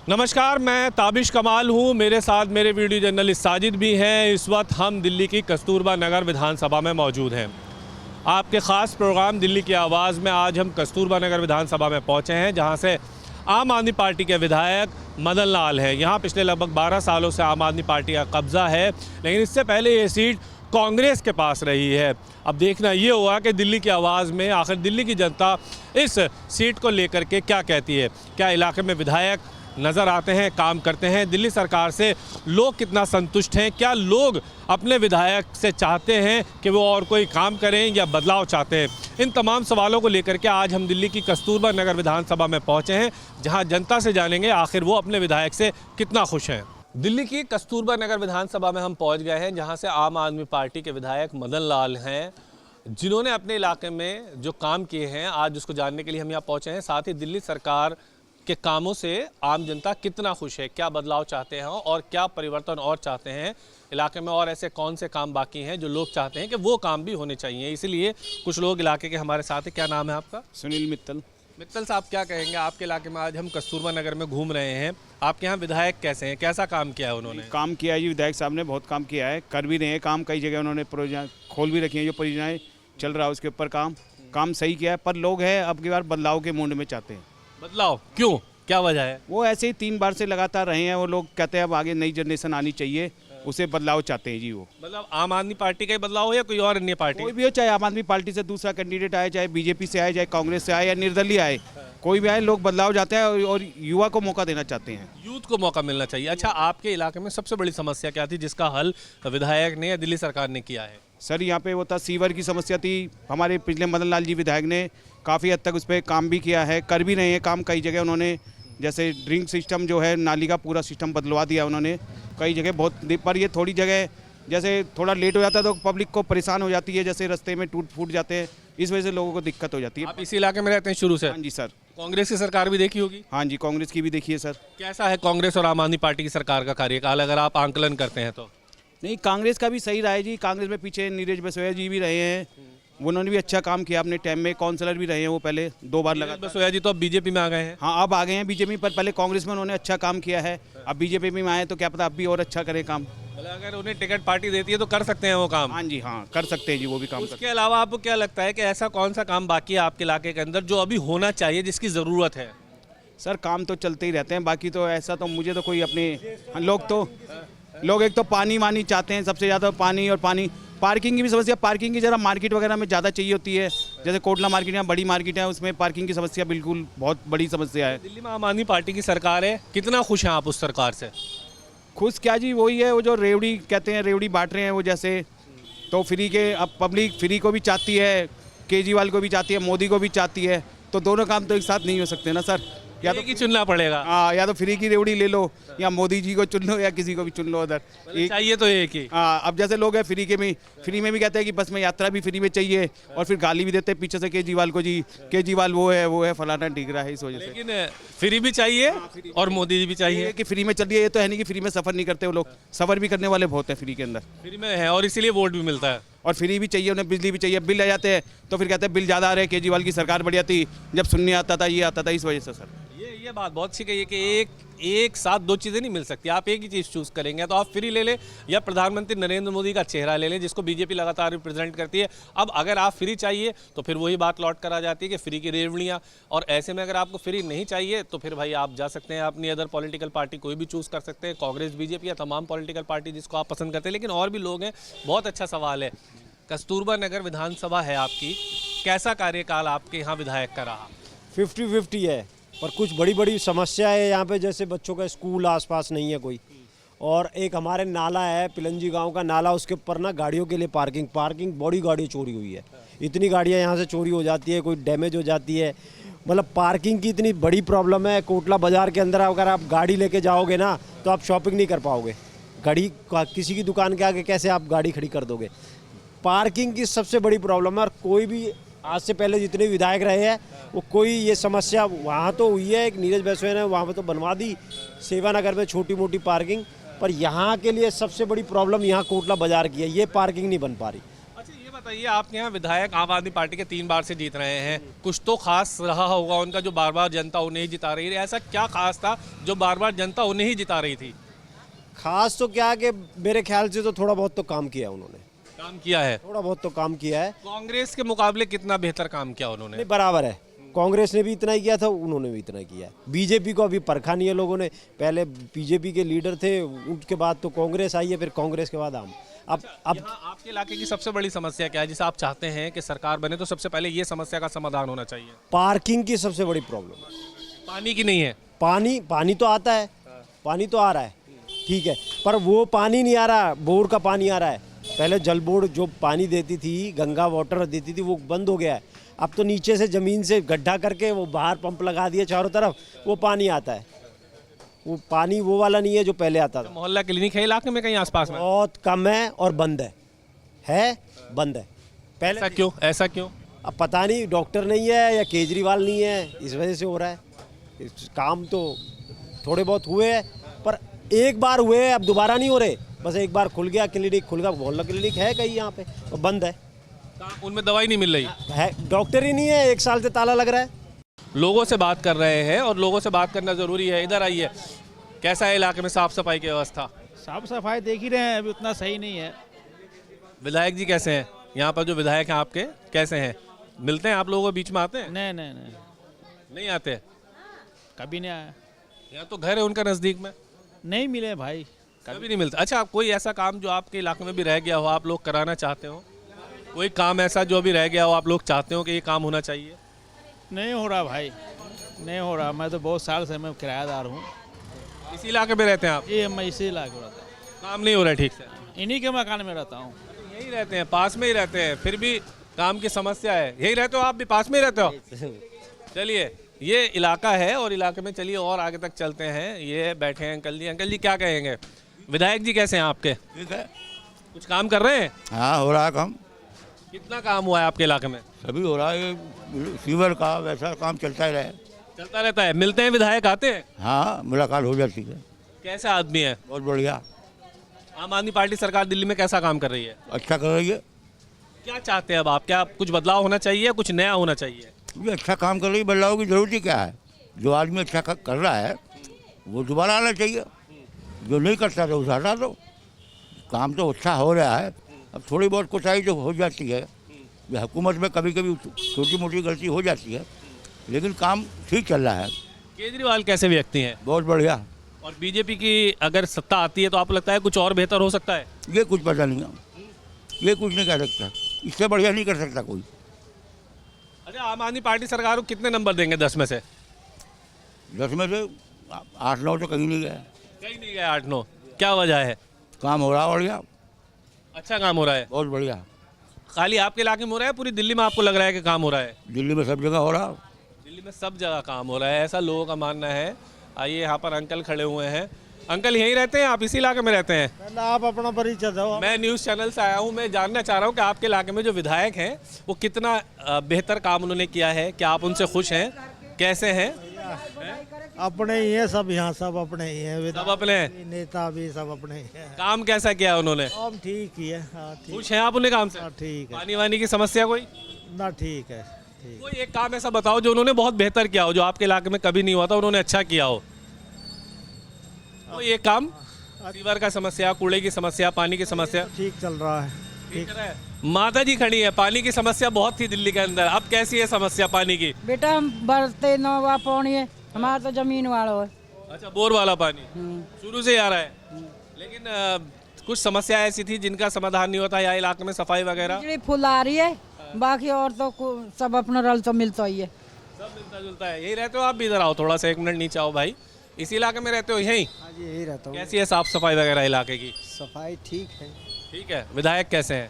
नमस्कार, मैं ताबिश कमाल हूँ। मेरे साथ मेरे वीडियो जर्नलिस्ट साजिद भी हैं। इस वक्त हम दिल्ली की कस्तूरबा नगर विधानसभा में मौजूद हैं। आपके ख़ास प्रोग्राम दिल्ली की आवाज़ में आज हम कस्तूरबा नगर विधानसभा में पहुँचे हैं, जहाँ से आम आदमी पार्टी के विधायक मदन लाल हैं। यहाँ पिछले लगभग 12 सालों से आम आदमी पार्टी का कब्ज़ा है, लेकिन इससे पहले ये सीट कांग्रेस के पास रही है। अब देखना ये हुआ कि दिल्ली की आवाज़ में आखिर दिल्ली की जनता इस सीट को लेकर के क्या कहती है। क्या इलाके में विधायक नज़र आते हैं, काम करते हैं, दिल्ली सरकार से लोग कितना संतुष्ट हैं, क्या लोग अपने विधायक से चाहते हैं कि वो और कोई काम करें या बदलाव चाहते हैं। इन तमाम सवालों को लेकर के आज हम दिल्ली की कस्तूरबा नगर विधानसभा में पहुंचे हैं, जहां जनता से जानेंगे आखिर वो अपने विधायक से कितना खुश हैं। दिल्ली की कस्तूरबा नगर विधानसभा में हम पहुँच गए हैं, जहाँ से आम आदमी पार्टी के विधायक मदन लाल हैं, जिन्होंने अपने इलाके में जो काम किए हैं आज उसको जानने के लिए हम यहाँ पहुँचे हैं। साथ ही दिल्ली सरकार के कामों से आम जनता कितना खुश है, क्या बदलाव चाहते हैं और क्या परिवर्तन और चाहते हैं इलाके में, और ऐसे कौन से काम बाकी हैं जो लोग चाहते हैं कि वो काम भी होने चाहिए। इसलिए कुछ लोग इलाके के हमारे साथ हैं। क्या नाम है आपका? सुनील मित्तल। मित्तल साहब, क्या कहेंगे? आपके इलाके में आज हम कस्तूरबा नगर में घूम रहे हैं, आपके यहाँ विधायक कैसे हैं, कैसा काम किया है उन्होंने? काम किया है जी, विधायक साहब ने बहुत काम किया है, कर भी रहे हैं काम। कई जगह उन्होंने परियोजना खोल भी रखी हैं, जो परियोजनाएँ चल रहा है उसके ऊपर काम सही किया है। पर लोग हैं अब की बार बदलाव के मूड में चाहते हैं। बदलाव क्यों, क्या वजह है? वो ऐसे ही 3 बार से लगातार रहे हैं। वो लोग कहते हैं अब आगे नई जनरेशन आनी चाहिए, उसे बदलाव चाहते हैं जी। वो मतलब आम आदमी पार्टी का ही बदलाव हो या कोई और अन्य पार्टी? कोई भी हो, चाहे आम आदमी पार्टी से दूसरा कैंडिडेट आए, चाहे बीजेपी से आए, चाहे कांग्रेस से आए या निर्दलीय आए, कोई भी आए, लोग बदलाव चाहते हैं और युवा को मौका देना चाहते हैं। यूथ को मौका मिलना चाहिए। अच्छा, आपके इलाके में सबसे बड़ी समस्या क्या थी जिसका हल विधायक ने या दिल्ली सरकार ने किया है? सर, यहाँ पे वो था सीवर की समस्या थी। हमारे पिछले मदन लाल जी विधायक ने काफ़ी हद तक उस पर काम भी किया है, कर भी रहे हैं काम। कई जगह उन्होंने जैसे ड्रिंक सिस्टम जो है, नाली का पूरा सिस्टम बदलवा दिया उन्होंने कई जगह बहुत। पर ये थोड़ी जगह जैसे थोड़ा लेट हो जाता है तो पब्लिक को परेशान हो जाती है, जैसे रास्ते में टूट फूट जाते हैं, इस वजह से लोगों को दिक्कत हो जाती है। आप इसी इलाके में रहते हैं शुरू से? हाँ जी सर। कांग्रेस की सरकार भी देखी होगी? हाँ जी, कांग्रेस की भी देखी है सर। कैसा है कांग्रेस और आम आदमी पार्टी की सरकार का कार्यकाल, अगर आप आंकलन करते हैं तो? नहीं, कांग्रेस का भी सही रहा है जी। कांग्रेस में पीछे नीरज बसोया जी भी रहे हैं, उन्होंने भी अच्छा काम किया अपने टाइम में। काउंसलर भी रहे हैं वो, पहले 2 बार लगा। बसोया जी तो अब बीजेपी में आ गए हैं। हाँ, अब आ गए हैं बीजेपी पर। पहले कांग्रेस में उन्होंने अच्छा काम किया है, अब बीजेपी में आए तो क्या पता अब भी और अच्छा करें काम। मतलब अगर उन्हें टिकट पार्टी देती है तो कर सकते हैं वो काम? हाँ जी, हाँ कर सकते हैं जी, वो भी काम। उसके अलावा आपको क्या लगता है कि ऐसा कौन सा काम बाकी है आपके इलाके के अंदर जो अभी होना चाहिए, जिसकी ज़रूरत है? सर, काम तो चलते ही रहते हैं, बाकी तो ऐसा तो मुझे तो कोई अपने लोग एक तो पानी वानी चाहते हैं, सबसे ज़्यादा पानी। और पार्किंग की भी समस्या। पार्किंग की ज़रा मार्केट वगैरह में ज़्यादा चाहिए होती है, जैसे कोटला मार्केट या बड़ी मार्केट है, उसमें पार्किंग की समस्या बिल्कुल बहुत बड़ी समस्या है। दिल्ली में आम आदमी पार्टी की सरकार है, कितना खुश हैं आप उस सरकार से? खुश क्या जी, वही है वो जो रेवड़ी कहते हैं, रेवड़ी बांट रहे हैं वो, जैसे तो फ्री के। अब पब्लिक फ्री को भी चाहती है, केजरीवाल को भी चाहती है, मोदी को भी चाहती है, तो दोनों काम तो एक साथ नहीं हो सकते ना सर। या तो चुनना पड़ेगा। हाँ, या तो फ्री की रेवड़ी ले लो या मोदी जी को चुन लो या किसी को भी चुन लो उधर। चाहिए तो एक ही। हाँ, अब जैसे लोग हैं फ्री में भी कहते हैं कि बस में यात्रा भी फ्री में चाहिए, और फिर गाली भी देते हैं पीछे से केजरीवाल को, जी केजरीवाल वो है फलाना ठीक रहा है, इस वजह से। लेकिन फ्री भी चाहिए और मोदी जी भी चाहिए कि फ्री में चलिए। ये तो है नहीं कि फ्री में सफ़र नहीं करते वो लोग, सफ़र भी करने वाले बहुत हैं फ्री के अंदर। फ्री में है और इसीलिए वोट भी मिलता है। और फ्री भी चाहिए उन्हें, बिजली भी चाहिए। बिल आ जाते हैं तो फिर कहते हैं बिल ज़्यादा आ रहे हैं, केजरीवाल की सरकार बढ़िया थी जब सुनने आता था, ये आता था, इस वजह से सर। ये बात बहुत अच्छी कही है कि एक साथ 2 चीज़ें नहीं मिल सकती। आप एक ही चीज़ चूज़ करेंगे तो आप फ्री ले लें या प्रधानमंत्री नरेंद्र मोदी का चेहरा ले लें, जिसको बीजेपी लगातार रिप्रेजेंट करती है। अब अगर आप फ्री चाहिए तो फिर वही बात लौट कर आ जाती है कि फ्री की रेवड़ियाँ, और ऐसे में अगर आपको फ्री नहीं चाहिए तो फिर भाई आप जा सकते हैं अपनी अदर पॉलिटिकल पार्टी कोई भी चूज़ कर सकते हैं, कांग्रेस, बीजेपी या तमाम पॉलिटिकल पार्टी जिसको आप पसंद करते हैं। लेकिन और भी लोग हैं। बहुत अच्छा सवाल है। कस्तूरबा नगर विधानसभा है आपकी, कैसा कार्यकाल आपके यहाँ विधायक का रहा? 50-50 है, पर कुछ बड़ी बड़ी समस्या है यहाँ पे, जैसे बच्चों का स्कूल आसपास नहीं है कोई, और एक हमारे नाला है पिलंजी गांव का नाला, उसके ऊपर ना गाड़ियों के लिए पार्किंग बड़ी गाड़ी चोरी हुई है। इतनी गाड़ियाँ यहाँ से चोरी हो जाती है, कोई डैमेज हो जाती है, मतलब पार्किंग की इतनी बड़ी प्रॉब्लम है। कोटला बाज़ार के अंदर अगर आप गाड़ी लेके जाओगे ना तो आप शॉपिंग नहीं कर पाओगे। गाड़ी किसी की दुकान के आगे कैसे आप गाड़ी खड़ी कर दोगे? पार्किंग की सबसे बड़ी प्रॉब्लम है। और कोई भी आज से पहले जितने विधायक रहे हैं वो कोई ये समस्या वहाँ तो हुई है, एक नीरज बसोया ने वहाँ पे तो बनवा दी सेवा नगर में छोटी मोटी पार्किंग, पर यहाँ के लिए सबसे बड़ी प्रॉब्लम यहाँ कोटला बाज़ार की है, ये पार्किंग नहीं बन पा रही। बताइए, आपके यहाँ विधायक आम आदमी पार्टी के 3 बार से जीत रहे हैं, कुछ तो खास रहा होगा उनका जो बार बार जनता उन्हें ही जिता रही है। ऐसा क्या खास था जो बार बार जनता उन्हें ही जिता रही थी? खास तो क्या कि मेरे ख्याल से तो थोड़ा बहुत तो काम किया उन्होंने, काम किया है। थोड़ा बहुत तो काम किया है। कांग्रेस के मुकाबले कितना बेहतर काम किया उन्होंने? नहीं, बराबर है। कांग्रेस ने भी इतना ही किया था, उन्होंने भी इतना किया है। बीजेपी को अभी परखा नहीं है लोगों ने। पहले बीजेपी के लीडर थे, उसके बाद तो कांग्रेस आई है, फिर कांग्रेस के बाद हम। अब यहाँ आपके इलाके की सबसे बड़ी समस्या क्या है जिसे आप चाहते हैं कि सरकार बने तो सबसे पहले ये समस्या का समाधान होना चाहिए? पार्किंग की सबसे बड़ी प्रॉब्लम है। पानी की नहीं है। पानी तो आता है, पानी तो आ रहा है, ठीक है, पर वो पानी नहीं आ रहा, बोर का पानी आ रहा है। पहले जल बोर्ड जो पानी देती थी, गंगा वाटर देती थी, वो बंद हो गया है। अब तो नीचे से ज़मीन से गड्ढा करके वो बाहर पंप लगा दिए चारों तरफ, वो पानी आता है। वो पानी वो वाला नहीं है जो पहले आता था। मोहल्ला क्लिनिक है इलाके में कहीं आसपास में? बहुत कम है और बंद है बंद है। पहले ऐसा क्यों? ऐसा क्यों? अब पता नहीं, डॉक्टर नहीं है या केजरीवाल नहीं है, इस वजह से हो रहा है। काम तो थोड़े बहुत हुए हैं, पर एक बार हुए हैं, अब दोबारा नहीं हो रहे। बस एक बार खुल गया क्लिनिक, खुल गया, मोहल्ला क्लिनिक है कहीं यहाँ पे, और बंद है। उनमें दवाई नहीं मिल रही है, डॉक्टर ही नहीं है, 1 साल से ताला लग रहा है। लोगों से बात कर रहे हैं और लोगों से बात करना ज़रूरी है। इधर आइए, कैसा है इलाके में साफ़ सफाई की व्यवस्था? साफ सफाई देख ही रहे हैं, अभी उतना सही नहीं है। विधायक जी कैसे हैं? यहाँ पर जो विधायक हैं आपके कैसे हैं? मिलते हैं आप लोगों के बीच में आते हैं? नहीं नहीं आते? कभी नहीं आया, यहाँ तो घर है उनका नज़दीक में। नहीं मिले भाई। कभी नहीं मिलता। अच्छा, कोई ऐसा काम जो आपके इलाके में भी रह गया हो, आप लोग कराना चाहते हो? कोई काम ऐसा जो अभी रह गया हो, आप लोग चाहते हो कि ये काम होना चाहिए? नहीं हो रहा भाई, नहीं हो रहा। मैं तो बहुत साल से मैं किराएदार हूँ। इसी इलाके में रहते हैं आप? ये मैं इसी इलाके में रहता हूँ, काम नहीं हो रहा है ठीक से? इन्हीं के मकान में रहता हूँ। यही रहते हैं, पास में ही रहते हैं, फिर भी काम की समस्या है। यही रहते हो आप भी? पास में ही रहते हो? चलिए, ये इलाका है और इलाके में चलिए और आगे तक चलते हैं। ये बैठे हैं अंकल जी। अंकल जी क्या कहेंगे? विधायक जी कैसे हैं आपके? ठीक है। कुछ काम कर रहे हैं? हाँ, हो रहा है काम। कितना काम हुआ है आपके इलाके में? सभी हो रहा है, ये सीवर का वैसा काम चलता ही रहे। चलता रहता है। मिलते हैं विधायक, आते हैं? हाँ, मुलाकात हो जाती है। कैसे आदमी है? बहुत बढ़िया। आम आदमी पार्टी सरकार दिल्ली में कैसा काम कर रही है? अच्छा कर रही है। क्या चाहते हैं अब आप? क्या कुछ बदलाव होना चाहिए, कुछ नया होना चाहिए? ये अच्छा काम कर रही है, बदलाव की जरूरत ही क्या है? जो आदमी अच्छा कर रहा है वो दोबारा आना चाहिए, जो नहीं करता तो उसे हटा दो। काम तो अच्छा हो रहा है, अब थोड़ी बहुत कोताही जो हो जाती है, ये हुकूमत में कभी कभी छोटी मोटी गलती हो जाती है, लेकिन काम ठीक चल रहा है। केजरीवाल कैसे व्यक्ति हैं? बहुत बढ़िया। और बीजेपी की अगर सत्ता आती है तो आपको लगता है कुछ और बेहतर हो सकता है? ये कुछ पता नहीं है, ये कुछ नहीं कह सकता, इससे बढ़िया नहीं कर सकता कोई। अच्छा, आम आदमी पार्टी सरकार को कितने नंबर देंगे 10 में से? 10 में से 8-9 तो कहीं नहीं गया। कहीं नहीं गया 8-9? क्या वजह है? काम हो रहा है बढ़िया, अच्छा काम हो रहा है? बहुत बढ़िया। खाली आपके इलाके में हो रहा है, पूरी दिल्ली में आपको लग रहा है कि काम हो रहा है? दिल्ली में सब जगह हो रहा है। दिल्ली में सब जगह काम हो रहा है, ऐसा लोगों का मानना है। आइए, यहाँ पर अंकल खड़े हुए हैं। अंकल यहीं रहते हैं? आप इसी इलाके में रहते हैं? पहले आप अपना परिचय दो। मैं न्यूज़ चैनल से आया हूँ। मैं जानना चाह रहा हूँ कि आपके इलाके में जो विधायक हैं वो कितना बेहतर काम उन्होंने किया है, क्या आप उनसे खुश हैं, कैसे हैं? अपने ही है सब, यहाँ सब अपने ही है। सब अपने हैं? नेता भी सब अपने ही है। काम कैसा किया उन्होंने? काम ठीक ही है। हाँ ठीक। खुश हैं आप उन्हें काम से? हाँ ठीक है पानी वानी की समस्या कोई? ना, ठीक है ठीक। कोई एक काम ऐसा बताओ जो उन्होंने बहुत बेहतर किया हो, जो आपके इलाके में कभी नहीं हुआ था, उन्होंने अच्छा किया हो। कोई एक काम? सीवर का समस्या, कूड़े की समस्या, पानी की समस्या ठीक चल रहा है। ठीक है। माता जी खड़ी है। पानी की समस्या बहुत थी दिल्ली के अंदर, अब कैसी है समस्या पानी की? बेटा हम बरते नौवा पानी है, हमारा तो जमीन वाला है। अच्छा, बोर वाला पानी शुरू से ही आ रहा है। लेकिन कुछ समस्या ऐसी थी जिनका समाधान नहीं होता, या इलाके में सफाई वगैरह? बिजली फुल आ रही है, बाकी और तो सब अपना रल तो मिलता ही है। सब मिलता जुलता है। यही रहते हो आप भी? इधर आओ थोड़ा सा, 1 मिनट नीचे आओ भाई। इसी इलाके में रहते हो यहीं? हाँ जी, यही रहता हूँ। कैसी है साफ सफाई वगैरह इलाके की? सफाई ठीक है। ठीक है। विधायक कैसे हैं?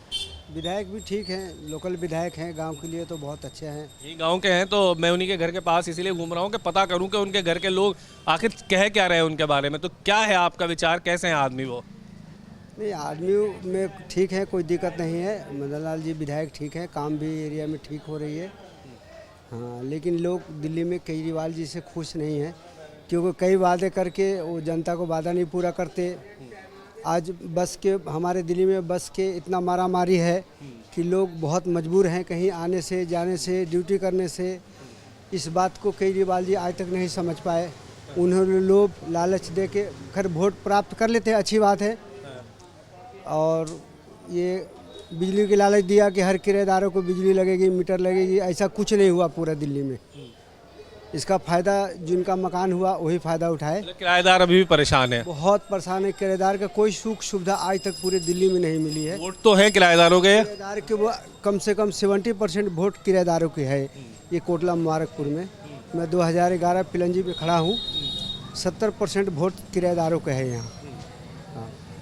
विधायक भी ठीक हैं, लोकल विधायक हैं, गांव के लिए तो बहुत अच्छे हैं। ये गांव के हैं तो मैं उन्हीं के घर के पास इसीलिए घूम रहा हूँ कि पता करूँ कि उनके घर के लोग आखिर कह क्या रहे हैं उनके बारे में। तो क्या है आपका विचार, कैसे हैं आदमी वो? नहीं, आदमी में ठीक है, कोई दिक्कत नहीं है। मदन लाल जी विधायक ठीक है, काम भी एरिया में ठीक हो रही है। हाँ, लेकिन लोग दिल्ली में केजरीवाल जी से खुश नहीं हैं, क्योंकि कई वादे करके वो जनता को वादा नहीं पूरा करते। आज बस के, हमारे दिल्ली में बस के इतना मारामारी है कि लोग बहुत मजबूर हैं कहीं आने से, जाने से, ड्यूटी करने से। इस बात को केजरीवाल जी आज तक नहीं समझ पाए। उन्होंने लोभ लालच दे के खैर वोट प्राप्त कर लेते हैं, अच्छी बात है। और ये बिजली की लालच दिया कि हर किराएदारों को बिजली लगेगी, मीटर लगेगी, ऐसा कुछ नहीं हुआ पूरा दिल्ली में। इसका फ़ायदा जिनका मकान हुआ वही फ़ायदा उठाए। किराएदार अभी भी परेशान है। बहुत परेशान है किराएदार का, कोई सुख सुविधा आज तक पूरे दिल्ली में नहीं मिली है। वोट तो है किराएदारों के। किराएदार के वो कम से कम 70% वोट किराएदारों के है। ये कोटला मुबारकपुर में मैं 2011 पिलंजी पे खड़ा हूँ, 70% वोट किराएदारों के है यहाँ।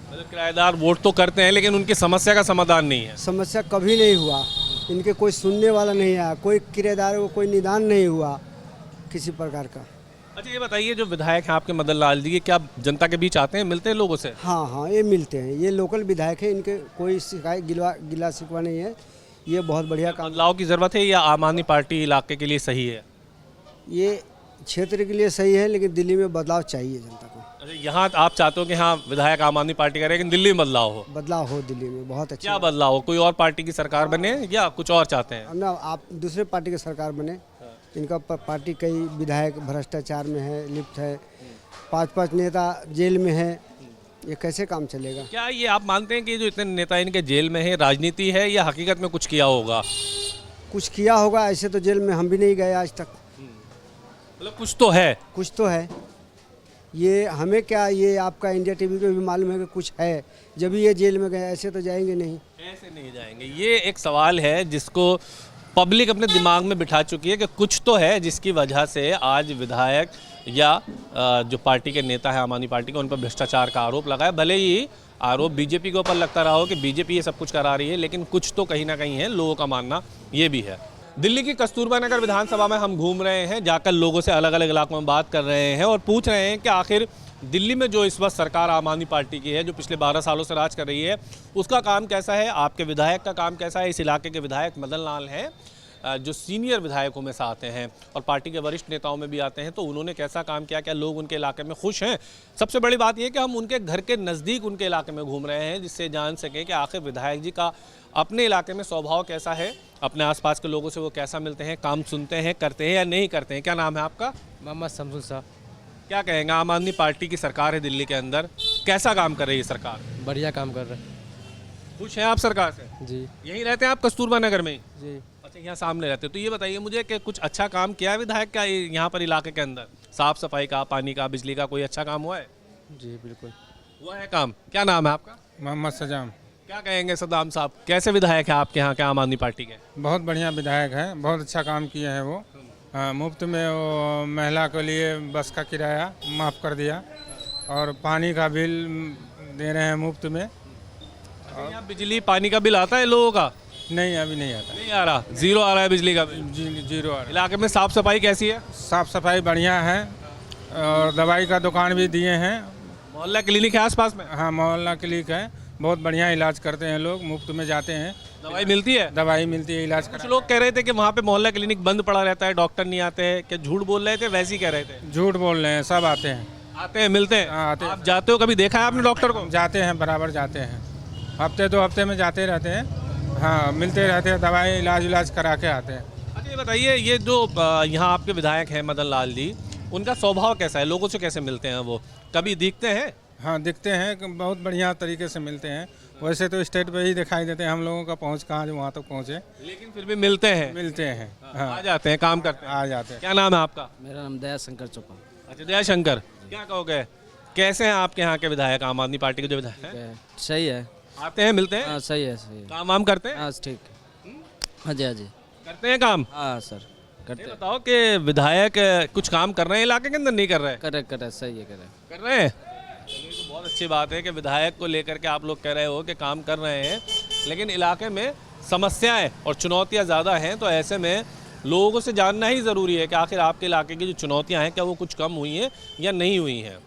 मतलब किराएदार वोट तो करते हैं लेकिन उनकी समस्या का समाधान नहीं है। समस्या कभी नहीं हुआ, इनके कोई सुनने वाला नहीं आया, कोई किराएदारों को कोई निदान नहीं हुआ किसी प्रकार का। अच्छा ये बताइए, जो विधायक हैं आपके मदन लाल जी, ये क्या जनता के बीच आते हैं, मिलते हैं लोगों से? हाँ हाँ, ये मिलते हैं, ये लोकल विधायक हैं, इनके कोई शिकायत गिला शिकवा नहीं है। ये बहुत बढ़िया काम। बदलाव की ज़रूरत है या आम आदमी पार्टी इलाके के लिए सही है? ये क्षेत्र के लिए सही है लेकिन दिल्ली में बदलाव चाहिए जनता को। अच्छा, यहाँ आप चाहते हो कि हाँ विधायक आम आदमी पार्टी का रहे लेकिन दिल्ली में बदलाव हो? बदलाव हो दिल्ली में, बहुत अच्छा। क्या बदलाव हो? कोई और पार्टी की सरकार बने या कुछ और चाहते हैं? ना, आप दूसरे पार्टी की सरकार बने। इनका पार्टी कई विधायक भ्रष्टाचार में है, लिप्त है, 5-5 नेता जेल में है, ये कैसे काम चलेगा? क्या ये आप मानते हैं कि जो इतने नेता इनके जेल में है राजनीति है या हकीकत में कुछ किया होगा? कुछ किया होगा, ऐसे तो जेल में हम भी नहीं गए आज तक। मतलब कुछ तो है। कुछ तो है। ये हमें क्या, ये आपका इंडिया टीवी पे भी मालूम है कि कुछ है, जब भी ये जेल में गए, ऐसे तो जाएंगे नहीं। ऐसे नहीं जाएंगे। ये एक सवाल है जिसको पब्लिक अपने दिमाग में बिठा चुकी है कि कुछ तो है जिसकी वजह से आज विधायक या जो पार्टी के नेता है आम आदमी पार्टी के, उन पर भ्रष्टाचार का आरोप लगा है। भले ही आरोप बीजेपी के ऊपर लगता रहा हो कि बीजेपी ये सब कुछ करा रही है, लेकिन कुछ तो कहीं ना कहीं है, लोगों का मानना ये भी है। दिल्ली की कस्तूरबा नगर विधानसभा में हम घूम रहे हैं, जाकर लोगों से अलग अलग इलाकों में बात कर रहे हैं और पूछ रहे हैं कि आखिर दिल्ली में जो इस वक्त सरकार आम आदमी पार्टी की है, जो पिछले 12 सालों से राज कर रही है, उसका काम कैसा है, आपके विधायक का काम कैसा है। इस इलाके के विधायक मदन लाल हैं, जो सीनियर विधायकों में से आते हैं और पार्टी के वरिष्ठ नेताओं में भी आते हैं, तो उन्होंने कैसा काम किया, क्या लोग उनके इलाके में खुश हैं। सबसे बड़ी बात यह कि हम उनके घर के नज़दीक उनके इलाके में घूम रहे हैं, जिससे जान सकें कि आखिर विधायक जी का अपने इलाके में स्वभाव कैसा है, अपने आसपास के लोगों से वो कैसा मिलते हैं, काम सुनते हैं, करते हैं या नहीं करते हैं। क्या नाम है आपका? मोहम्मद शमसुल साहब। क्या कहेंगे, आम आदमी पार्टी की सरकार है दिल्ली के अंदर, कैसा काम कर रही है सरकार? बढ़िया काम कर रहे हैं खुश हैं आप सरकार से? जी। यहीं रहते हैं आप कस्तूरबा नगर में? जी। अच्छा, यहाँ सामने रहते हो। तो ये बताइए मुझे कि कुछ अच्छा काम किया है विधायक का यहाँ पर इलाके के अंदर? साफ सफाई का, पानी का, बिजली का कोई अच्छा काम हुआ है? जी बिल्कुल हुआ है काम। क्या नाम है आपका? मोहम्मद सजाम। क्या कहेंगे सदाम साहब, कैसे विधायक है आपके यहाँ के आम आदमी पार्टी के? बहुत बढ़िया विधायक है, बहुत अच्छा काम किए हैं वो। मुफ्त में वो महिला के लिए बस का किराया माफ़ कर दिया और पानी का बिल दे रहे हैं मुफ्त में। यहाँ बिजली पानी का बिल आता है लोगों का? नहीं, अभी नहीं आता। नहीं आ रहा, जीरो आ रहा है बिजली का बिल? जीरो आ रहा है। इलाके में साफ सफाई कैसी है? साफ सफाई बढ़िया है और दवाई का दुकान भी दिए हैं। मोहल्ला क्लिनिक है आसपास में? हाँ, मोहल्ला क्लिनिक है, बहुत बढ़िया इलाज करते हैं लोग, मुफ्त में जाते हैं। दवाई मिलती है? दवाई मिलती है, इलाज कुछ लोग कह रहे थे कि वहाँ पे मोहल्ला क्लिनिक बंद पड़ा रहता है, डॉक्टर नहीं आते हैं। क्या झूठ बोल रहे थे, वैसे ही कह रहे थे? झूठ बोल रहे हैं, सब आते हैं। आते हैं, मिलते हैं? हाँ, आते हैं। आप जाते हो, कभी देखा है आपने डॉक्टर को? जाते हैं, बराबर जाते हैं, हफ्ते 2 हफ्ते में जाते रहते हैं। हाँ, मिलते रहते हैं, दवाई इलाज करा के आते हैं। अच्छा ये बताइए, ये जो यहाँ आपके विधायक हैं मदन लाल जी, उनका स्वभाव कैसा है, लोगों से कैसे मिलते हैं वो, कभी दिखते हैं? हाँ, दिखते हैं, बहुत बढ़िया तरीके से मिलते हैं। वैसे तो स्टेट पे ही दिखाई देते हैं, हम लोगों का पहुँच कहाँ जो वहाँ तक पहुँचे, लेकिन फिर भी मिलते हैं? मिलते हैं। हाँ, आ जाते हैं, काम करते हैं? आ जाते हैं। क्या नाम है आपका? मेरा नाम दया शंकर चौपाल। अच्छा, दया शंकर। क्या कहोगे, कैसे हैं आपके यहाँ के विधायक, आम आदमी पार्टी के जो विधायक हैं? सही है। आते हैं, मिलते हैं? हाँ सही है, सही है। काम वाम करते हैं? हाँ ठीक। हाँ जी, हाँ जी करते हैं काम? हाँ सर करते ये हैं। बताओ कि विधायक कुछ काम कर रहे हैं इलाके के अंदर, नहीं कर रहे हैं? कर रहे सही है, कर कर रहे हैं। ये तो बहुत अच्छी बात है कि विधायक को लेकर के आप लोग कह रहे हो कि काम कर रहे हैं, लेकिन इलाके में समस्याएं और चुनौतियां ज़्यादा हैं, तो ऐसे में लोगों को से जानना ही ज़रूरी है कि आखिर आपके इलाके की जो चुनौतियां हैं क्या वो कुछ कम हुई हैं या नहीं हुई हैं।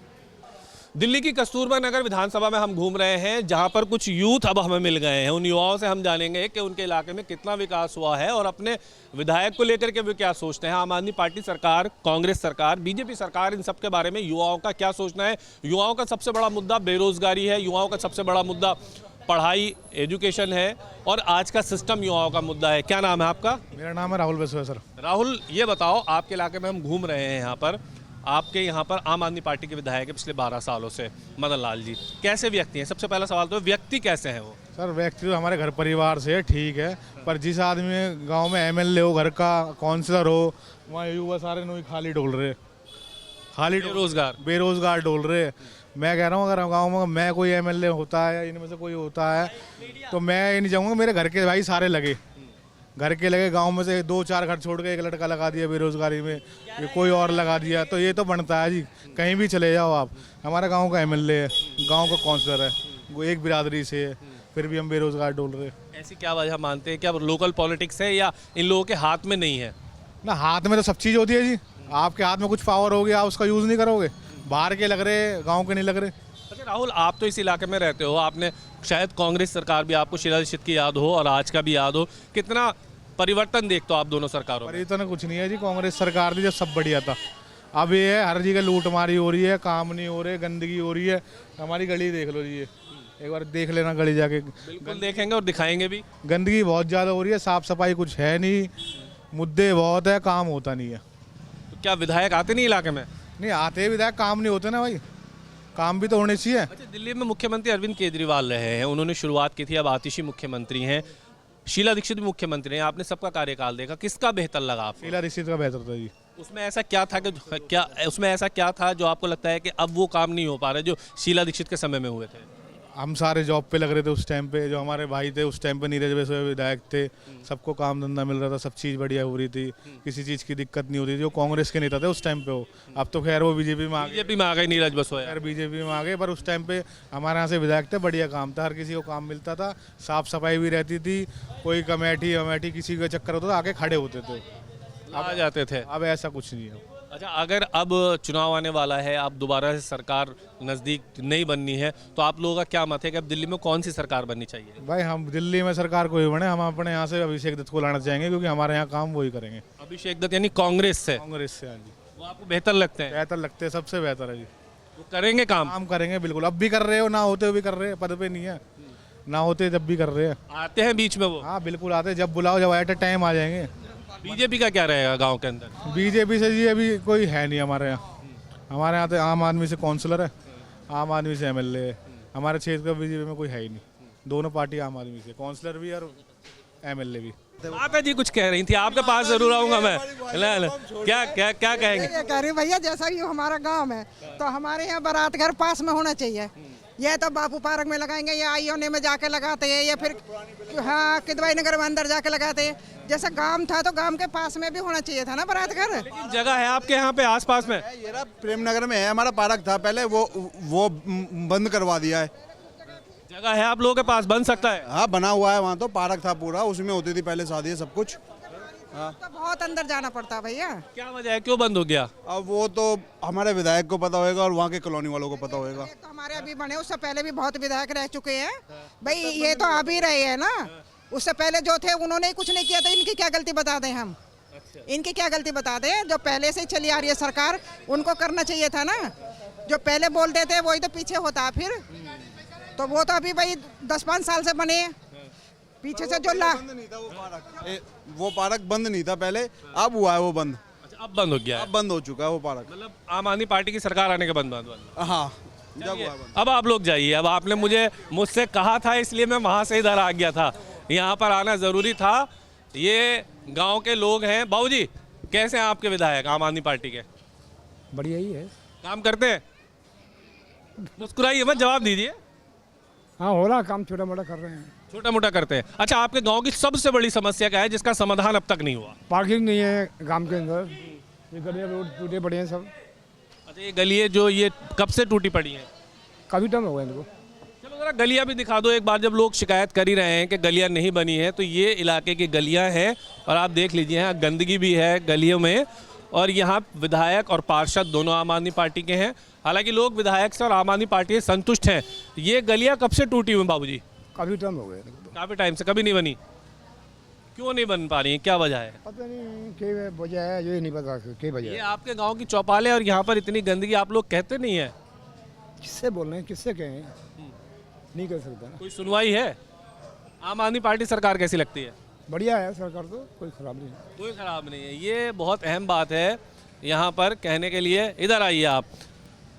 दिल्ली की कस्तूरबा नगर विधानसभा में हम घूम रहे हैं, जहां पर कुछ यूथ अब हमें मिल गए हैं। उन युवाओं से हम जानेंगे कि उनके इलाके में कितना विकास हुआ है और अपने विधायक को लेकर के वे क्या सोचते हैं। आम आदमी पार्टी सरकार, कांग्रेस सरकार, बीजेपी सरकार, इन सब के बारे में युवाओं का क्या सोचना है। युवाओं का सबसे बड़ा मुद्दा बेरोजगारी है, युवाओं का सबसे बड़ा मुद्दा पढ़ाई, एजुकेशन है और आज का सिस्टम युवाओं का मुद्दा है। क्या नाम है आपका? मेरा नाम है राहुल बसुआ सर। राहुल, ये बताओ, आपके इलाके में हम घूम रहे हैं यहाँ पर, आपके यहाँ पर आम आदमी पार्टी के विधायक है पिछले 12 सालों से, मदन लाल जी, कैसे व्यक्ति हैं? सबसे पहला सवाल तो व्यक्ति कैसे हैं वो? सर व्यक्ति तो हमारे घर परिवार से ठीक है, पर जिस आदमी गांव में एमएलए हो, घर का काउंसलर हो, वहाँ युवा सारे नो खाली डोल रहे, खाली बेरोजगार डोल रहे। मैं कह रहा हूँ अगर गांव में मैं कोई एमएलए होता है या इनमें से कोई होता है तो मैं ये नहीं चाहूँगा मेरे घर के भाई सारे लगे, घर के लगे, गांव में से 2-4 घर छोड़ के एक लड़का लगा दिया बेरोजगारी में, ये कोई और लगा दिया, तो ये तो बनता है जी। कहीं भी चले जाओ आप, हमारा गांव का एमएलए है, गांव का काउंसलर है, वो एक बिरादरी से है, फिर भी हम बेरोजगार डोल रहे हैं। ऐसी क्या वजह मानते हैं? क्या लोकल पॉलिटिक्स है या इन लोगों के हाथ में नहीं है? ना, हाथ में तो सब चीज़ होती है जी। आपके हाथ में कुछ पावर होगी, आप उसका यूज़ नहीं करोगे। बाहर के लग रहे, गाँव के नहीं लग रहे। अच्छा राहुल, आप तो इस इलाके में रहते हो, आपने शायद कांग्रेस सरकार भी, आपको शीला दीक्षित की याद हो और आज का भी याद हो, कितना परिवर्तन देखते हो आप दोनों सरकारों में? परिवर्तन कुछ नहीं है जी, कांग्रेस सरकार थी जब सब बढ़िया था। अब ये है हर जगह लूटमारी हो रही है, काम नहीं हो रहे, गंदगी हो रही है। हमारी गली देख लो जी, एक बार देख लेना गली जाके। बिल्कुल देखेंगे और दिखाएंगे भी। गंदगी बहुत ज़्यादा हो रही है, साफ सफाई कुछ है नहीं, मुद्दे बहुत है, काम होता नहीं है। तो क्या विधायक आते नहीं इलाके में? नहीं आते विधायक, काम नहीं होते ना भाई, काम भी तो होने चाहिए। अच्छा, दिल्ली में मुख्यमंत्री अरविंद केजरीवाल रहे हैं, उन्होंने शुरुआत की थी, अब आतिशी मुख्यमंत्री हैं, शीला दीक्षित भी मुख्यमंत्री हैं, आपने सबका कार्यकाल देखा, किसका बेहतर लगा आपको? शीला दीक्षित का बेहतर था जी। उसमें ऐसा क्या था जो आपको लगता है कि अब वो काम नहीं हो पा रहे जो शीला दीक्षित के समय में हुए थे? हम सारे जॉब पे लग रहे थे उस टाइम पे, जो हमारे भाई थे उस टाइम पे नीरज वैसे विधायक थे, सबको काम धंधा मिल रहा था, सब चीज़ बढ़िया हो रही थी, किसी चीज़ की दिक्कत नहीं होती थी। जो कांग्रेस के नेता थे उस टाइम पे हो, अब तो खैर वो बीजेपी में आ गए। बीजेपी में आ गए नीरज बसोया, खैर बीजेपी में आ गए, पर उस टाइम पे हमारे यहाँ से विधायक थे, बढ़िया काम था, हर किसी को काम मिलता था, साफ सफाई भी रहती थी, कोई कमेटी किसी का चक्कर होता था आके खड़े होते थे, आ जाते थे। अब ऐसा कुछ नहीं है। अच्छा, अगर अब चुनाव आने वाला है, अब दोबारा से सरकार नज़दीक नहीं बननी है, तो आप लोगों का क्या मत है कि अब दिल्ली में कौन सी सरकार बननी चाहिए? भाई हम दिल्ली में सरकार कोई बने, हम अपने यहाँ से अभिषेक दत्त को लाना चाहेंगे, क्योंकि हमारे यहाँ काम वही करेंगे। अभिषेक दत्त यानी कांग्रेस से? कांग्रेस से, हाँ जी। वो आपको बेहतर लगते हैं? बेहतर लगते हैं, सबसे बेहतर है जी। वो करेंगे काम करेंगे बिल्कुल, अब भी कर रहे हो, ना होते हुए भी कर रहे हैं, पद पे नहीं है, ना होते जब भी कर रहे हैं। आते हैं बीच में वो? हाँ बिल्कुल आते हैं, जब बुलाओ, जब एट ए टाइम आ जाएंगे। बीजेपी का क्या रहेगा गांव के अंदर? बीजेपी से जी अभी कोई है नहीं हमारे यहाँ। हमारे यहाँ तो आम आदमी से काउंसलर है, आम आदमी से एमएलए है, हमारे क्षेत्र का बीजेपी में कोई है ही नहीं। दोनों पार्टी आम आदमी से, काउंसलर भी और एमएलए भी। माता जी कुछ कह रही थी, आपके पास जरूर आऊंगा मैं। क्या क्या क्या कहेंगे? ये कह रही भैया, जैसा कि हमारा गांव है तो हमारे यहाँ बारात घर पास में होना चाहिए। ये तो बापू पार्क में लगाएंगे, या आईओने में जाके लगाते हैं, या फिर हाँ किदवाई नगर में अंदर जाके लगाते हैं। जैसा गांव था तो गांव के पास में भी होना चाहिए था ना बारात घर। लेकिन जगह है आपके यहाँ पे आसपास में? ये प्रेम नगर में है, हमारा पार्क था पहले, वो बंद करवा दिया है। जगह है आप लोगों के पास, बन सकता है? हाँ बना हुआ है, वहाँ तो पार्क था पूरा, उसमें होती थी पहले शादी सब कुछ। हाँ तो बहुत अंदर जाना पड़ता भैया। क्या वजह है, क्यों बंद हो गया? अब वो तो हमारे विधायक को पता होगा और वहाँ के कॉलोनी वालों को पता होगा। तो हमारे अभी बने, उससे पहले भी बहुत विधायक रह चुके हैं भाई, ये तो आ भी रहे हैं ना। उससे पहले जो थे उन्होंने कुछ नहीं किया, तो इनकी क्या गलती बता दें हम? इनकी क्या गलती बता दें? जो पहले से चली आ रही है सरकार, उनको करना चाहिए था ना। जो पहले बोलते थे वही तो पीछे होता है फिर। तो वो तो अभी भाई 10-5 साल से बने, पीछे से जो वो पार्क बंद नहीं था पहले, अब हुआ है वो बंद। अच्छा, अब बंद हो गया है? अब बंद हो चुका है वो पार्क। मतलब आम आदमी पार्टी की सरकार आने के बंद हुआ? हाँ जब हुआ बंद। अब आप लोग जाइए, अब आपने मुझसे कहा था इसलिए मैं वहाँ से इधर आ गया था, यहाँ पर आना ज़रूरी था। ये गांव के लोग हैं। बाबूजी, कैसे हैं आपके विधायक आम आदमी पार्टी के? बढ़िया ही है, काम करते हैं? मुस्कुराइए मत, जवाब दीजिए। हाँ हो रहा काम, छोटा मोटा कर रहे हैं। छोटा मोटा करते हैं। अच्छा, आपके गांव की सबसे बड़ी समस्या क्या है जिसका समाधान अब तक नहीं हुआ? पार्किंग नहीं है गांव के अंदर, ये गलियाँ रोड टूटे पड़े हैं सब। अच्छा, ये गलियाँ जो ये कब से टूटी पड़ी हैं? काफ़ी टाइम हो गया इनको। चलो ज़रा गलियाँ भी दिखा दो एक बार। जब लोग शिकायत कर ही रहे हैं कि गलियाँ नहीं बनी है, तो ये इलाके की गलियाँ हैं और आप देख लीजिए यहाँ गंदगी भी है गलियों में, और यहाँ विधायक और पार्षद दोनों आम आदमी पार्टी के हैं। हालांकि लोग विधायक से और आम आदमी पार्टी से संतुष्ट हैं। ये गलियाँ कब से टूटी हुई बाबूजी? काफ़ी टाइम हो गया, काफ़ी टाइम से। कभी नहीं बनी? क्यों नहीं बन पा रही है, क्या वजह है? पता नहीं क्या वजह है, ये नहीं पता क्या वजह ये है। आपके गांव की चौपालें और यहाँ पर इतनी गंदगी, आप लोग कहते नहीं है? किससे बोल रहे हैं, किससे कहें? नहीं कर सकता ना। कोई सुनवाई है? आम आदमी पार्टी सरकार कैसी लगती है? बढ़िया है सरकार, तो कोई खराब नहीं है। कोई खराब नहीं है, ये बहुत अहम बात है यहाँ पर कहने के लिए। इधर आइए आप,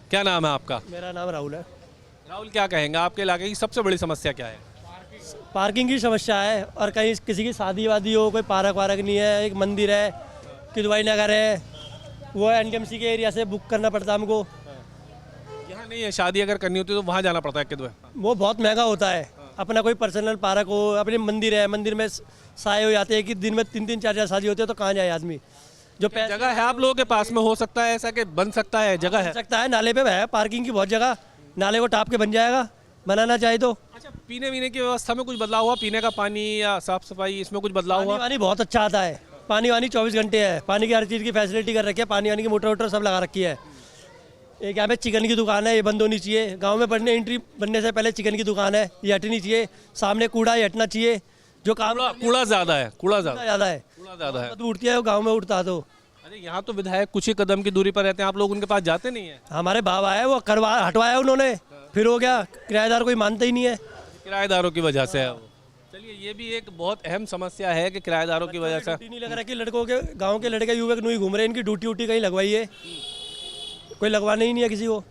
क्या नाम है आपका? मेरा नाम राहुल है। राहुल, क्या कहेंगे आपके इलाके की सबसे बड़ी समस्या क्या है? पार्किंग की समस्या है, और कहीं किसी की शादी वादी हो, कोई पार्क वार्क नहीं है। एक मंदिर है, किदवाई नगर है, वो एनकेएमसी के एरिया से बुक करना पड़ता है हमको। यहाँ नहीं है, शादी अगर करनी होती है तो वहाँ जाना पड़ता है किदवाई। वो बहुत महंगा होता है। अपना कोई पर्सनल पार्क हो, अपने मंदिर है, मंदिर में साए हो जाते हैं कि दिन में 3-3 4-4 शादी होती है, तो कहाँ जाए आदमी? जो पैसे जगह है आप लोगों के पास में, हो सकता है ऐसा कि बन सकता है, जगह है? सकता है, नाले पे है पार्किंग की बहुत जगह, नाले को टाप के बन जाएगा बनाना चाहे तो। अच्छा, पीने वीने की व्यवस्था में कुछ बदलाव हुआ? पीने का पानी या साफ सफाई, इसमें कुछ बदलाव हुआ? पानी बहुत अच्छा आता है, पानी वानी 24 घंटे है, पानी की हर चीज़ की फैसिलिटी कर रखी है, पानी वानी की मोटर वोटर सब लगा रखी है। एक यहाँ पे चिकन की दुकान है, ये बंद होनी चाहिए। गांव में बढ़ने एंट्री बनने से पहले चिकन की दुकान है, ये हटनी चाहिए। सामने कूड़ा, ये हटना चाहिए। जो काम कूड़ा ज़्यादा है, कूड़ा ज़्यादा है, कूड़ा ज़्यादा है। उठती है, गाँव में उठता तो। अरे यहाँ तो विधायक कुछ ही कदम की दूरी पर रहते हैं, आप लोग उनके पास जाते नहीं है? हमारे बाबा है, वो करवा हटवाया उन्होंने, फिर हो गया। किराएदार कोई मानता ही नहीं है, किराएदारों की वजह से है वो। चलिए, ये भी एक बहुत अहम समस्या है कि किराएदारों की वजह से ड्यूटी नहीं लग रहा कि लड़कों के, गांव के लड़के युवक नहीं घूम रहे, इनकी ड्यूटी उटी कहीं लगवाई है, कोई लगवाना ही नहीं है किसी को।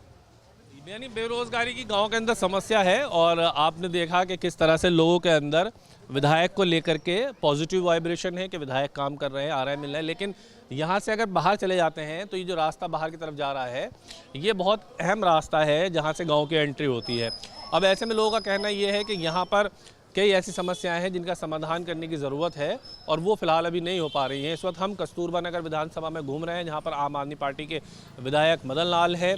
यानी बेरोजगारी की गांव के अंदर समस्या है। और आपने देखा कि किस तरह से लोगों के अंदर विधायक को लेकर के पॉजिटिव वाइब्रेशन है कि विधायक काम कर रहे हैं, आ रहे हैं, मिल रहे हैं। लेकिन यहाँ से अगर बाहर चले जाते हैं तो ये जो रास्ता बाहर की तरफ जा रहा है, ये बहुत अहम रास्ता है जहाँ से गाँव की एंट्री होती है। अब ऐसे में लोगों का कहना ये है कि यहाँ पर कई ऐसी समस्याएं हैं जिनका समाधान करने की ज़रूरत है, और वो फिलहाल अभी नहीं हो पा रही हैं। इस वक्त हम कस्तूरबा नगर विधानसभा में घूम रहे हैं, जहाँ पर आम आदमी पार्टी के विधायक मदन लाल है,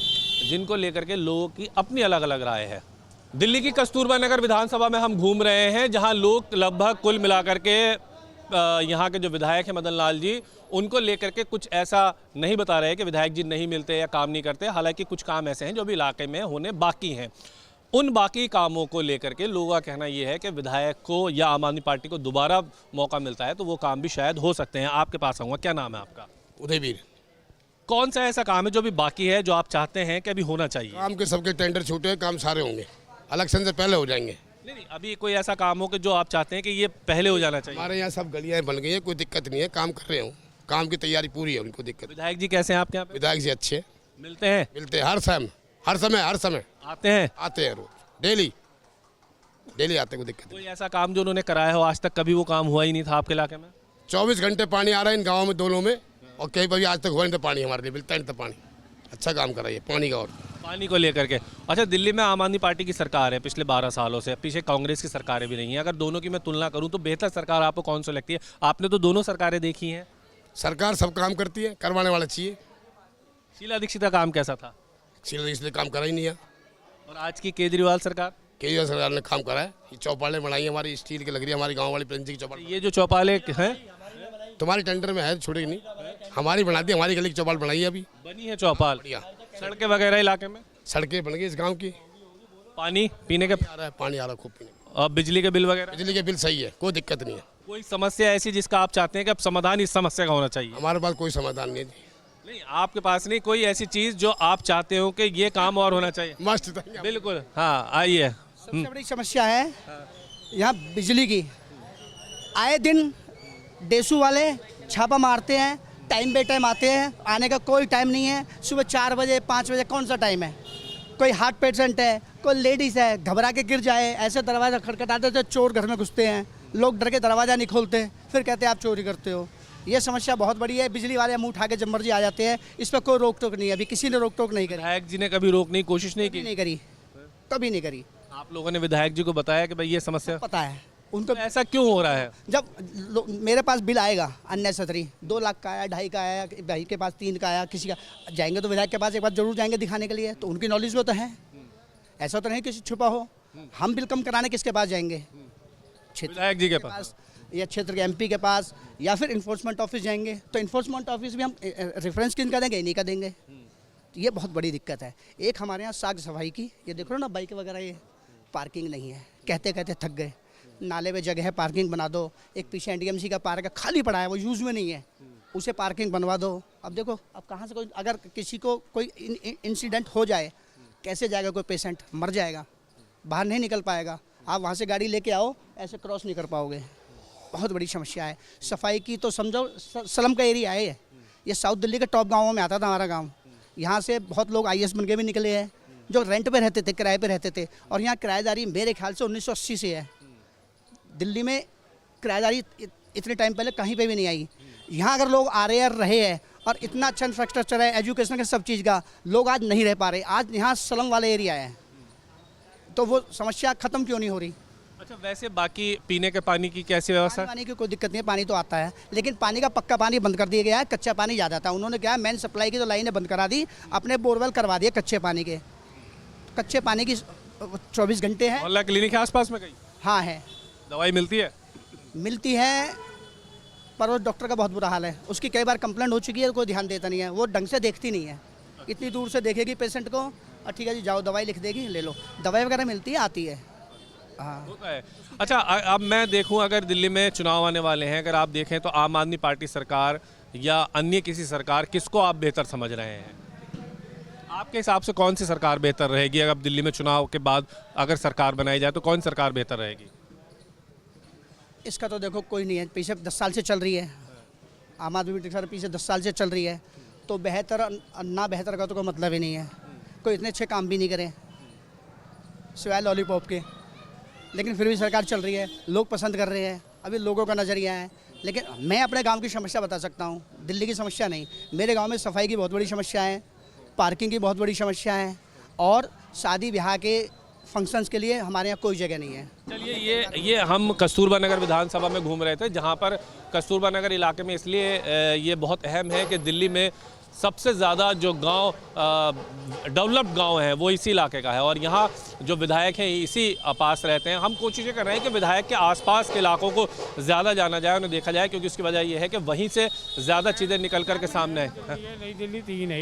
जिनको लेकर के लोगों की अपनी अलग अलग राय है। दिल्ली की कस्तूरबा नगर विधानसभा में हम घूम रहे हैं, जहाँ लोग लगभग कुल मिलाकर के यहाँ के जो विधायक हैं मदन लाल जी, उनको लेकर के कुछ ऐसा नहीं बता रहे कि विधायक जी नहीं मिलते या काम नहीं करते। हालांकि कुछ काम ऐसे हैं जो भी इलाके में होने बाकी हैं। उन बाकी कामों को लेकर के लोगों का कहना यह है कि विधायक को या आम आदमी पार्टी को दोबारा मौका मिलता है तो वो काम भी शायद हो सकते हैं। आपके पास आऊँगा, क्या नाम है आपका? उदयवीर। कौन सा ऐसा काम है जो भी बाकी है, जो आप चाहते हैं कि अभी होना चाहिए? काम के सबके टेंडर छूटे हैं, काम सारे होंगे, इलेक्शन से पहले हो जाएंगे। नहीं, अभी कोई ऐसा काम हो कि जो आप चाहते हैं कि ये पहले हो जाना चाहिए? हमारे यहाँ सब गलियाँ बन गई हैं, कोई दिक्कत नहीं है, काम कर रहे हो, काम की तैयारी पूरी है, उनको दिक्कत। विधायक जी कैसे हैं आपके यहाँ पे? विधायक जी अच्छे मिलते हैं? मिलते हैं, हर समय आते हैं, रोज डेली आते हैं, कोई दिक्कत। कोई ऐसा काम जो उन्होंने कराया हो आज तक कभी वो काम हुआ ही नहीं था आपके इलाके में? 24 घंटे पानी आ रहा है इन गाँवों में दोनों में, और कहीं पर भी आज तक हुआ नहीं था पानी, हमारे लिए मिलता नहीं था पानी। अच्छा काम कराइए पानी का। और पानी को लेकर के, अच्छा, दिल्ली में आम आदमी पार्टी की सरकार है पिछले 12 सालों से, पीछे कांग्रेस की सरकारें भी नहीं है। अगर दोनों की मैं तुलना करूं तो बेहतर सरकार आपको कौन सी लगती है? आपने तो दोनों सरकारें देखी हैं। सरकार सब काम करती है, करवाने वाला चाहिए। शीला दीक्षित का काम कैसा था? शीला दीक्षित ने काम करा ही नहीं है। और आज की केजरीवाल सरकार? केजरीवाल सरकार ने काम करा है, ये चौपालें बनाई हमारी, स्टील की लग रही है, हमारी गाँव वाली प्रिंसिंग की चौपाल। ये जो चौपालें हैं तुम्हारी टेंडर में है, छोड़ेगी नहीं, हमारी बना दी, हमारी गली की चौपाल बनाई है, अभी बनी है चौपाल। सड़कें वगैरह इलाके में? सड़कें बन गई इस गांव की। पानी पीने के आ रहा है, पानी आ रहा है खूब पीने। और बिजली के बिल वगैरह? बिजली के बिल सही है, कोई दिक्कत नहीं है। कोई समस्या ऐसी जिसका आप चाहते हैं कि अब समाधान इस समस्या का होना चाहिए? हमारे पास कोई समाधान नहीं है। नहीं, आपके पास नहीं, कोई ऐसी चीज़ जो आप चाहते हो कि ये काम और होना चाहिए? मस्त, बिल्कुल। हाँ, आइए। सबसे बड़ी समस्या है यहाँ बिजली की। आए दिन डेसू वाले छापा मारते हैं, टाइम बे टाइम आते हैं, आने का कोई टाइम नहीं है। सुबह 4 बजे 5 बजे कौन सा टाइम है? कोई हार्ट पेशेंट है, कोई लेडीज़ है, घबरा के गिर जाए, ऐसे दरवाज़ा खटखटाते थे, चोर घर में घुसते हैं, लोग डर के दरवाज़ा नहीं खोलते, फिर कहते हैं आप चोरी करते हो। ये समस्या बहुत बड़ी है। बिजली वाले मुँह उठा के जब मर्जी आ जाते हैं, इस पर कोई रोक टोक नहीं है, अभी किसी ने रोक टोक नहीं करी। विधायक जी ने कभी रोकने की कोशिश नहीं की? नहीं करी, कभी नहीं करी। आप लोगों ने विधायक जी को बताया कि भाई ये समस्या? पता है उनको। तो ऐसा क्यों हो रहा है? जब मेरे पास बिल आएगा अननेसेसरी, 2 लाख का आया, 2.5 का आया, भाई के पास 3 का आया, किसी का, जाएंगे तो विधायक के पास एक बार जरूर जाएंगे दिखाने के लिए, तो उनकी नॉलेज में तो है, ऐसा तो नहीं किसी छुपा हो। हम बिल कम कराने किसके पास जाएंगे? विधायक जी के पास या क्षेत्र के MP के पास, या फिर इन्फोर्समेंट ऑफिस जाएंगे। तो इन्फोर्समेंट ऑफिस भी हम रेफरेंस किन का देंगे? इन्हीं का देंगे। तो ये बहुत बड़ी दिक्कत है। एक हमारे यहाँ साग सफाई की, ये देखो ना बाइक वगैरह, ये पार्किंग नहीं है, कहते कहते थक गए। नाले में जगह है, पार्किंग बना दो। एक पीछे NDMC का पार्क है, खाली पड़ा है, वो यूज़ में नहीं है, उसे पार्किंग बनवा दो। अब देखो, अब कहाँ से कोई, अगर किसी को कोई इंसिडेंट हो जाए, कैसे जाएगा? कोई पेशेंट मर जाएगा, बाहर नहीं निकल पाएगा। आप वहाँ से गाड़ी लेके आओ, ऐसे क्रॉस नहीं कर पाओगे। बहुत बड़ी समस्या है। सफाई की तो समझो स्लम का एरिया है ये साउथ दिल्ली के टॉप गाँवों में आता था हमारा गाँव। यहाँ से बहुत लोग IAS बन के भी निकले हैं जो रेंट पे रहते थे, किराए पे रहते थे। और यहाँ किराएदारी मेरे ख्याल से 1980 से है। दिल्ली में किराएदारी इतने टाइम पहले कहीं पे भी नहीं आई। यहाँ अगर लोग आ रहे हैं, रहे हैं और इतना अच्छा इंफ्रास्ट्रक्चर है, एजुकेशन का, सब चीज़ का, लोग आज नहीं रह पा रहे। आज यहाँ स्लम वाला एरिया है, तो वो समस्या ख़त्म क्यों नहीं हो रही? अच्छा, वैसे बाकी पीने के पानी की कैसी व्यवस्था? पानी की कोई दिक्कत नहीं है, पानी तो आता है, लेकिन पानी का पक्का पानी बंद कर दिया गया है। कच्चा पानी ज़्यादा था। उन्होंने क्या, मेन सप्लाई की तो लाइनें बंद करा दी, अपने बोरवेल करवा दिए कच्चे पानी के। कच्चे पानी की 24 घंटे हैं। मोहल्ला क्लिनिक है आसपास में कहीं? हाँ है। दवाई मिलती है? मिलती है, पर वो डॉक्टर का बहुत बुरा हाल है। उसकी कई बार कंप्लेंट हो चुकी है, कोई ध्यान देता नहीं है। वो ढंग से देखती नहीं है। इतनी दूर से देखेगी पेशेंट को और ठीक है जी जाओ, दवाई लिख देगी, ले लो। दवाई वगैरह मिलती है, आती है। हाँ होता है। अच्छा, अब मैं देखूं, अगर दिल्ली में चुनाव आने वाले हैं, अगर आप देखें तो आम आदमी पार्टी सरकार या अन्य किसी सरकार, किसको आप बेहतर समझ रहे हैं? आपके हिसाब से कौन सी सरकार बेहतर रहेगी? अगर दिल्ली में चुनाव के बाद अगर सरकार बनाई जाए तो कौन सरकार बेहतर रहेगी? इसका तो देखो कोई नहीं है, पीछे 10 साल से चल रही है। आम आदमी पार्टी सरकार पीछे 10 साल से चल रही है, तो बेहतर ना बेहतर का तो कोई मतलब ही नहीं है। कोई इतने अच्छे काम भी नहीं करे सिवाय लॉलीपॉप के, लेकिन फिर भी सरकार चल रही है, लोग पसंद कर रहे हैं। अभी लोगों का नज़रिया है। लेकिन मैं अपने गांव की समस्या बता सकता हूं, दिल्ली की समस्या नहीं। मेरे गांव में सफाई की बहुत बड़ी समस्या है, पार्किंग की बहुत बड़ी समस्या है, और शादी ब्याह के फंक्शंस के लिए हमारे यहाँ कोई जगह नहीं है। चलिए, ये हम कस्तूरबा नगर विधानसभा में घूम रहे थे, जहाँ पर कस्तूरबा नगर इलाके में इसलिए ये बहुत अहम है कि दिल्ली में सबसे ज़्यादा जो गांव डेवलप्ड गांव है वो इसी इलाके का है, और यहाँ जो विधायक हैं इसी पास रहते हैं। हम कोशिशें कर रहे हैं कि विधायक के आसपास के इलाकों को ज़्यादा जाना जाए, उन्हें देखा जाए, क्योंकि उसकी वजह यह है कि वहीं से ज़्यादा चीज़ें निकल कर के सामने हैं। नई दिल्ली 3 है।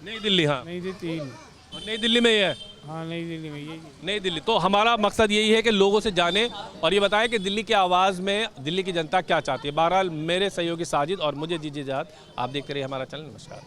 नई दिल्ली, हाँ, नई दिल्ली 3। और नई दिल्ली में ये है। हाँ, नई दिल्ली में यही। नई दिल्ली। तो हमारा मकसद यही है कि लोगों से जाने और ये बताएं कि दिल्ली की आवाज़ में दिल्ली की जनता क्या चाहती है। बहरहाल, मेरे सहयोगी साजिद और मुझे दीजिए इजाज़त। आप देखते रहिए हमारा चैनल। नमस्कार।